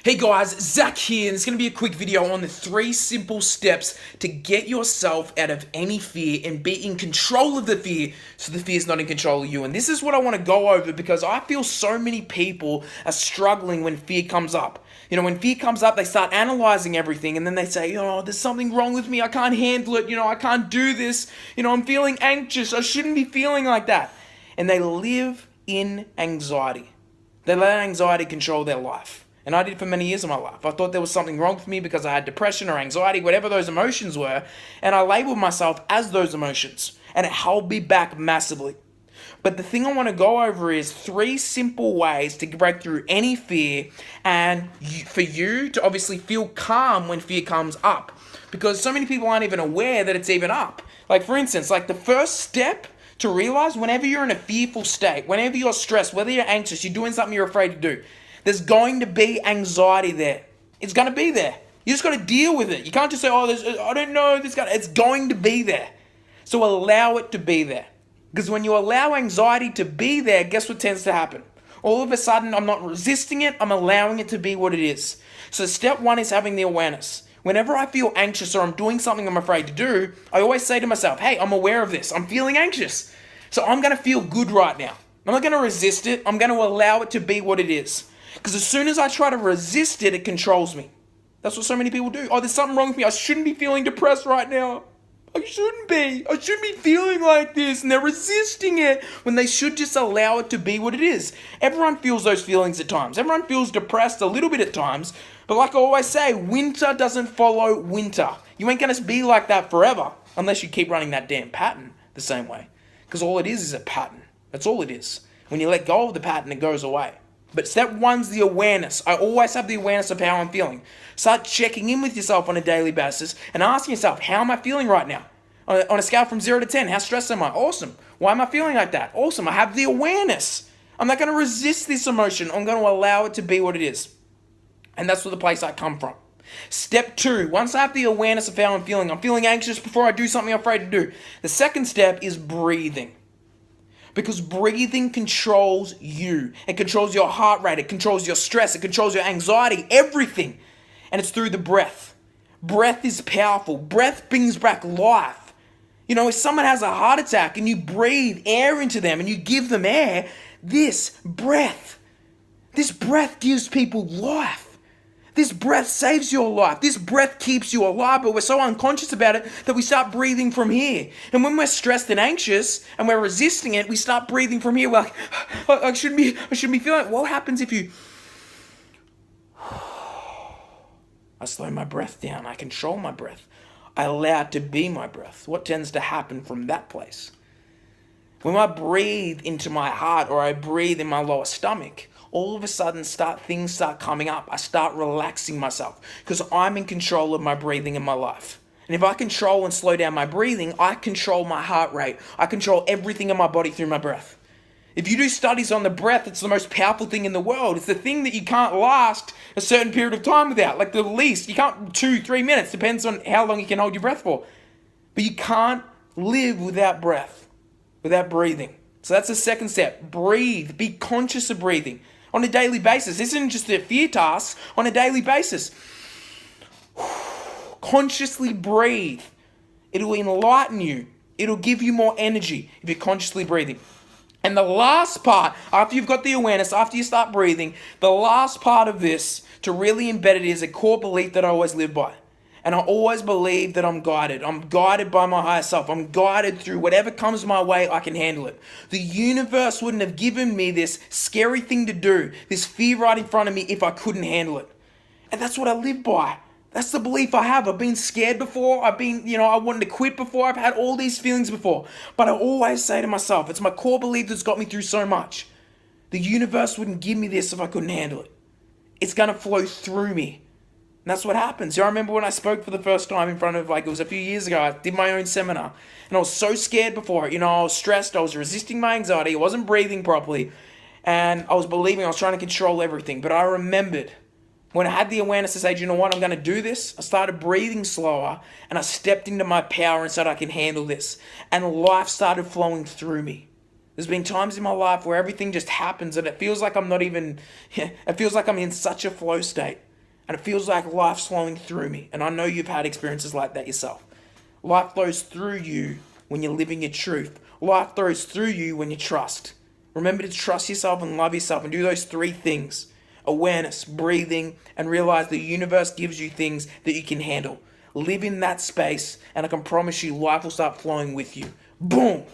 Hey guys, Zach here, and it's going to be a quick video on the 3 simple steps to get yourself out of any fear and be in control of the fear so the fear is not in control of you. And this is what I want to go over because I feel so many people are struggling when fear comes up. You know, when fear comes up, they start analyzing everything and then they say, oh, there's something wrong with me, I can't handle it, I can't do this, I'm feeling anxious, I shouldn't be feeling like that. And they live in anxiety. They let anxiety control their life. And I did for many years of my life. I thought there was something wrong with me because I had depression or anxiety, whatever those emotions were, and I labeled myself as those emotions, and it held me back massively. But the thing I want to go over is 3 simple ways to break through any fear and for you to obviously feel calm when fear comes up. Because so many people aren't even aware that it's even up. Like for instance, the first step to realize whenever you're in a fearful state, whenever you're stressed, whether you're anxious, you're doing something you're afraid to do, there's going to be anxiety there. It's going to be there. You just got to deal with it. You can't just say, I don't know, it's going to be there. So allow it to be there. Because when you allow anxiety to be there, guess what tends to happen? All of a sudden, I'm not resisting it, I'm allowing it to be what it is. So step 1 is having the awareness. Whenever I feel anxious or I'm doing something I'm afraid to do, I always say to myself, hey, I'm aware of this. I'm feeling anxious. So I'm going to feel good right now. I'm not going to resist it. I'm going to allow it to be what it is. Because as soon as I try to resist it, it controls me. That's what so many people do. Oh, there's something wrong with me. I shouldn't be feeling depressed right now. I shouldn't be. I shouldn't be feeling like this. And they're resisting it when they should just allow it to be what it is. Everyone feels those feelings at times. Everyone feels depressed a little bit at times. But like I always say, winter doesn't follow winter. You ain't going to be like that forever unless you keep running that damn pattern the same way. Because all it is a pattern. That's all it is. When you let go of the pattern, it goes away. But step 1's the awareness. I always have the awareness of how I'm feeling. Start checking in with yourself on a daily basis and asking yourself, how am I feeling right now? On a scale from 0 to 10, how stressed am I? Awesome. Why am I feeling like that? Awesome. I have the awareness. I'm not going to resist this emotion. I'm going to allow it to be what it is. And that's the place I come from. Step 2, once I have the awareness of how I'm feeling anxious before I do something I'm afraid to do. The second step is breathing. Because breathing controls you. It controls your heart rate. It controls your stress. It controls your anxiety. Everything. And it's through the breath. Breath is powerful. Breath brings back life. If someone has a heart attack and you breathe air into them and you give them air, this breath gives people life. This breath saves your life. This breath keeps you alive, but we're so unconscious about it that we start breathing from here. And when we're stressed and anxious and we're resisting it, we start breathing from here. We're like, I shouldn't be feeling it. What happens if you... I slow my breath down. I control my breath. I allow it to be my breath. What tends to happen from that place? When I breathe into my heart or I breathe in my lower stomach, all of a sudden things start coming up. I start relaxing myself because I'm in control of my breathing in my life. And if I control and slow down my breathing, I control my heart rate. I control everything in my body through my breath. If you do studies on the breath, it's the most powerful thing in the world. It's the thing that you can't last a certain period of time without. Like the least, you can't 2-3 minutes. Depends on how long you can hold your breath for. But you can't live without breath, without breathing. So that's the second step. Breathe. Be conscious of breathing. On a daily basis. This isn't just a fear task. On a daily basis. Consciously breathe. It'll enlighten you. It'll give you more energy if you're consciously breathing. And the last part, after you've got the awareness, after you start breathing, the last part of this, to really embed it, is a core belief that I always live by. And I always believe that I'm guided. I'm guided by my higher self. I'm guided through whatever comes my way, I can handle it. The universe wouldn't have given me this scary thing to do, this fear right in front of me, if I couldn't handle it. And that's what I live by. That's the belief I have. I've been scared before. I wanted to quit before. I've had all these feelings before. But I always say to myself, it's my core belief that's got me through so much. The universe wouldn't give me this if I couldn't handle it. It's going to flow through me. And that's what happens. I remember when I spoke for the first time in front of, it was a few years ago, I did my own seminar. And I was so scared before it. I was stressed. I was resisting my anxiety. I wasn't breathing properly. And I was believing I was trying to control everything. But I remembered when I had the awareness to say, you know what, I'm going to do this. I started breathing slower and I stepped into my power and said, I can handle this. And life started flowing through me. There's been times in my life where everything just happens and it feels like I'm in such a flow state. and it feels like life's flowing through me. And I know you've had experiences like that yourself. Life flows through you when you're living your truth. Life flows through you when you trust. Remember to trust yourself and love yourself and do those three things: awareness, breathing, and realize the universe gives you things that you can handle. Live in that space, and I can promise you life will start flowing with you. Boom!